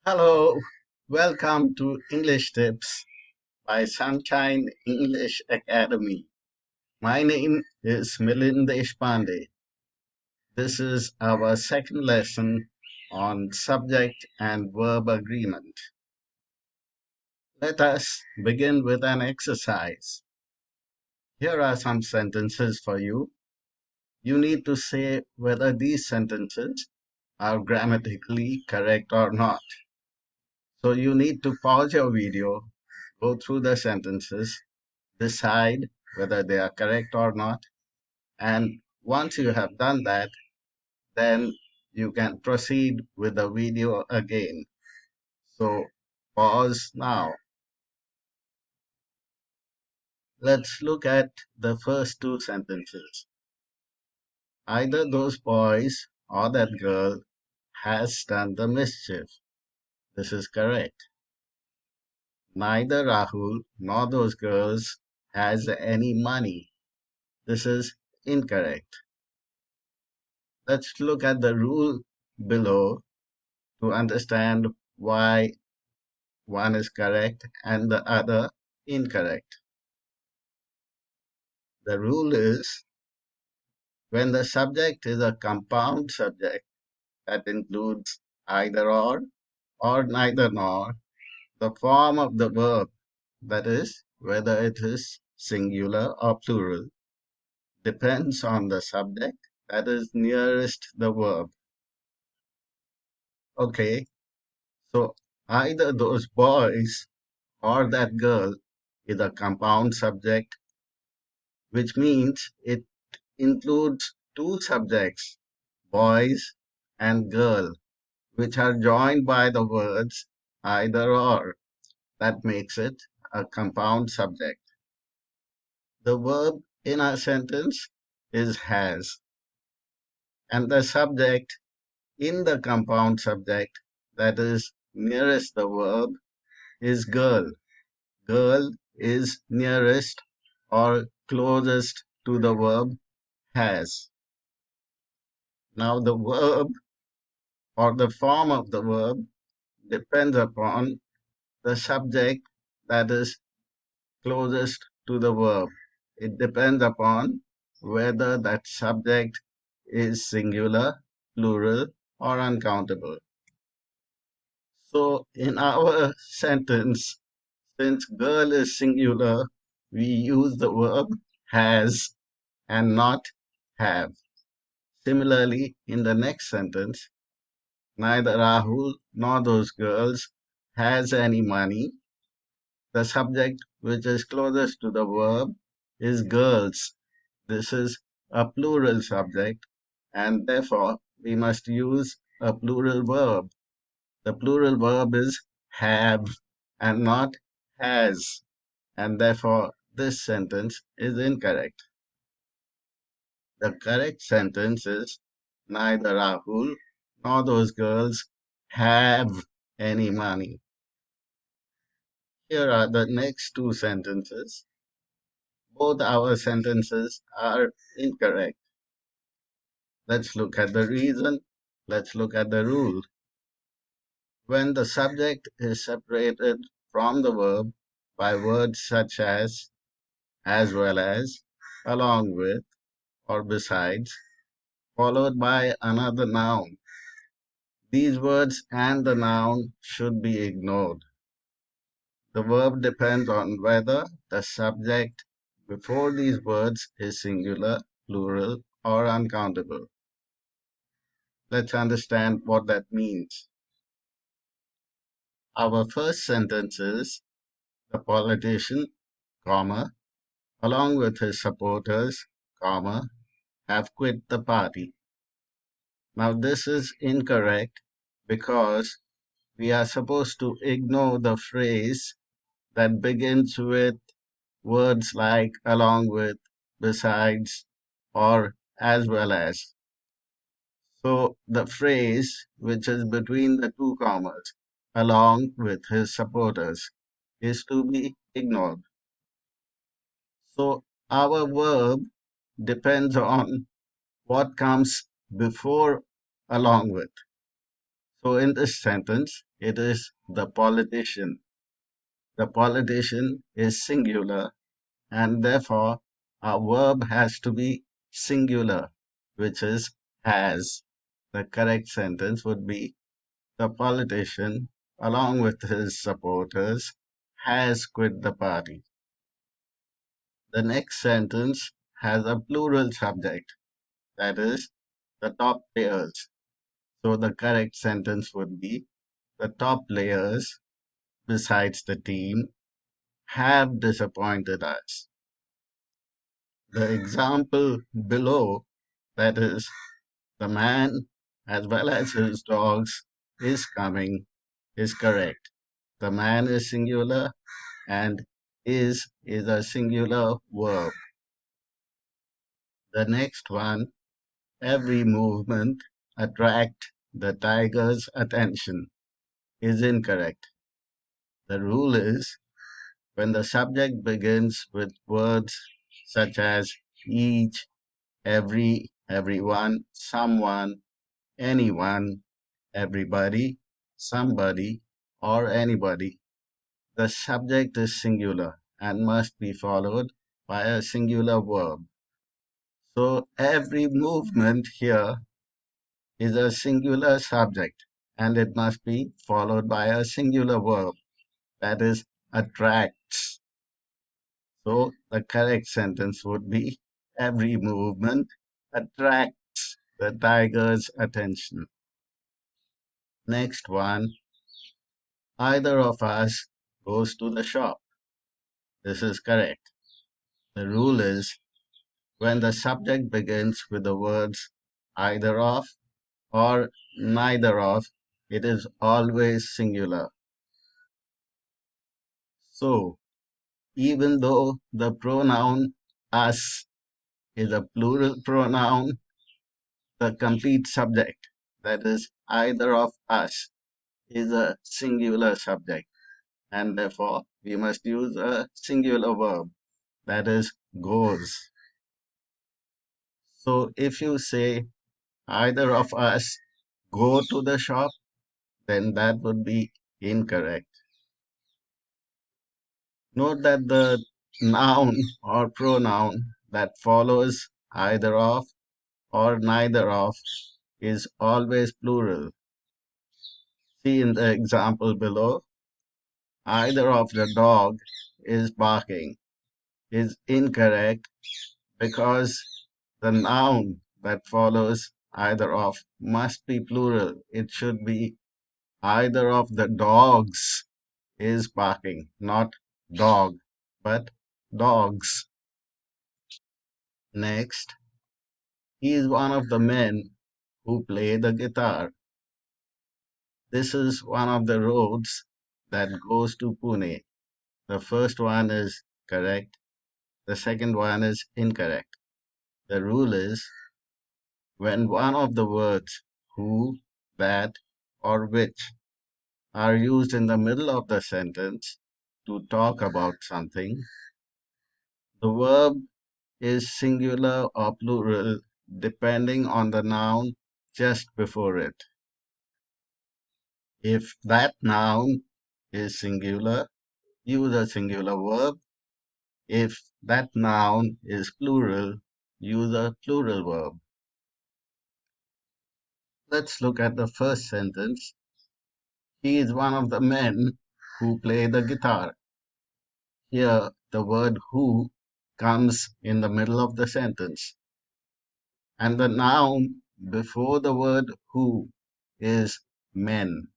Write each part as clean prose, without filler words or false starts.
Hello, welcome to English Tips by Sunshine English Academy. My name is Milind Deshpande. This is our second lesson on subject and verb agreement. Let us begin with an exercise. Here are some sentences for you. You need to say whether these sentences are grammatically correct or not. So you need to pause your video, go through the sentences, decide whether they are correct or not. And once you have done that, then you can proceed with the video again. So pause now. Let's look at the first two sentences. Either those boys or that girl has done the mischief. This is correct. Neither Rahul nor those girls has any money. This is incorrect. Let's look at the rule below to understand why one is correct and the other incorrect. The rule is when the subject is a compound subject that includes either or neither nor, the form of the verb, that is, whether it is singular or plural, depends on the subject that is nearest the verb. Okay, so either those boys or that girl is a compound subject, which means it includes two subjects, boys and girl, which are joined by the words either or. That makes it a compound subject. The verb in our sentence is has, and the subject in the compound subject that is nearest the verb is girl. Girl is nearest or closest to the verb has. Now the verb or the form of the verb depends upon the subject that is closest to the verb. It depends upon whether that subject is singular, plural, or uncountable. So in our sentence, since girl is singular, we use the verb has and not have. Similarly, in the next sentence, neither Rahul nor those girls has any money. The subject which is closest to the verb is girls. This is a plural subject and therefore we must use a plural verb. The plural verb is have and not has, and therefore this sentence is incorrect. The correct sentence is neither Rahul nor those girls have any money. Here are the next two sentences. Both our sentences are incorrect. Let's look at the reason. Let's look at the rule. When the subject is separated from the verb by words such as well as, along with, or besides, followed by another noun, these words and the noun should be ignored. The verb depends on whether the subject before these words is singular, plural, or uncountable. Let's understand what that means. Our first sentence is the politician, comma, along with his supporters, comma, have quit the party. Now this is incorrect because we are supposed to ignore the phrase that begins with words like along with, besides, or as well as. So the phrase which is between the two commas, along with his supporters, is to be ignored. So our verb depends on what comes before along with. So in this sentence, it is the politician. The politician is singular, and therefore our verb has to be singular, which is has. The correct sentence would be the politician, along with his supporters, has quit the party. The next sentence has a plural subject, that is, the top players. So the correct sentence would be the top players, besides the team, have disappointed us. The example below, that is, the man as well as his dogs is coming, is correct. The man is singular and is a singular verb. The next one, every movement attract the tiger's attention, is incorrect. The rule is when the subject begins with words such as each, every, everyone, someone, anyone, everybody, somebody, or anybody, the subject is singular and must be followed by a singular verb. So every movement here is a singular subject and it must be followed by a singular verb, that is, attracts. So the correct sentence would be every movement attracts the tiger's attention. Next one, either of us goes to the shop. This is correct. The rule is when the subject begins with the words either of or neither of, it is always singular. So, even though the pronoun us is a plural pronoun, the complete subject, that is, either of us, is a singular subject, and therefore we must use a singular verb, that is, goes. So, if you say either of us go to the shop, then that would be incorrect. Note that the noun or pronoun that follows either of or neither of is always plural. See in the example below, either of the dog is barking is incorrect because the noun that follows either of must be plural. It should be either of the dogs is barking, not dog, but dogs. Next, he is one of the men who play the guitar. This is one of the roads that goes to Pune. The first one is correct, the second one is incorrect. The rule is when one of the words who, that, or which are used in the middle of the sentence to talk about something, the verb is singular or plural depending on the noun just before it. If that noun is singular, use a singular verb. If that noun is plural, use a plural verb. Let's look at the first sentence. He is one of the men who play the guitar. Here, the word who comes in the middle of the sentence, and the noun before the word who is men.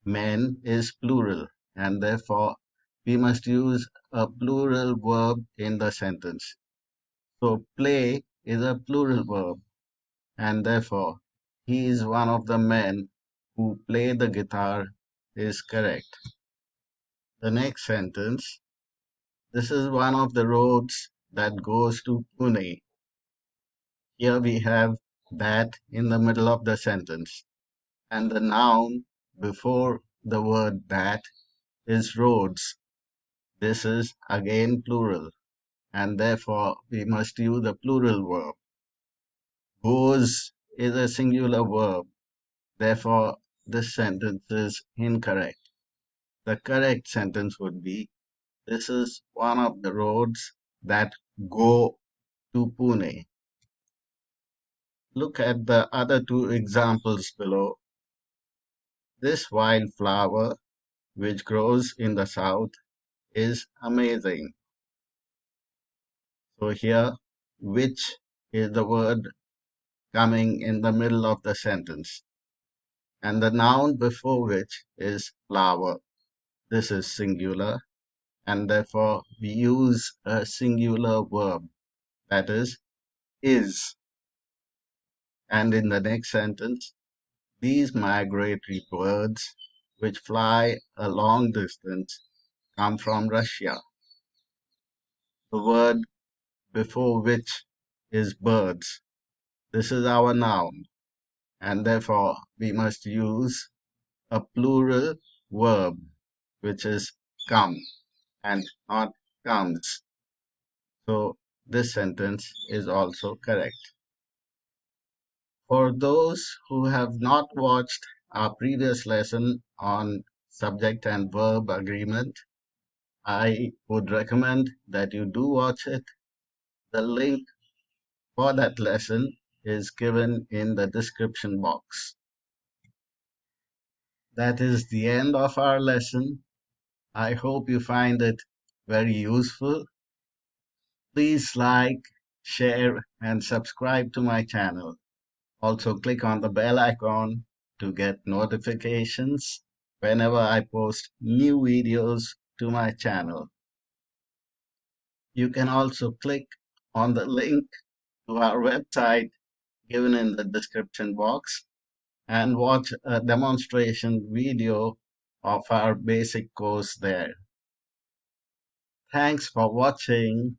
Men is plural, and therefore we must use a plural verb in the sentence. So play is a plural verb, and therefore he is one of the men who play the guitar is correct. The next sentence, this is one of the roads that goes to Pune. Here we have that in the middle of the sentence, and the noun before the word that is roads. This is again plural, and therefore we must use the plural verb. Goes is a singular verb, therefore this sentence is incorrect. The correct sentence would be, this is one of the roads that go to Pune. Look at the other two examples below. This wildflower, which grows in the south, is amazing. So here, which is the word coming in the middle of the sentence, and the noun before which is flower. This is singular, and therefore we use a singular verb, that is. And in the next sentence, these migratory birds, which fly a long distance, come from Russia. The word before which is birds. This is our noun, and therefore we must use a plural verb, which is come and not comes. So this sentence is also correct. For those who have not watched our previous lesson on subject and verb agreement, I would recommend that you do watch it. The link for that lesson is given in the description box. That is the end of our lesson. I hope you find it very useful. Please like, share, and subscribe to my channel. Also, click on the bell icon to get notifications whenever I post new videos to my channel. You can also click on the link to our website given in the description box and watch a demonstration video of our basic course there. Thanks for watching.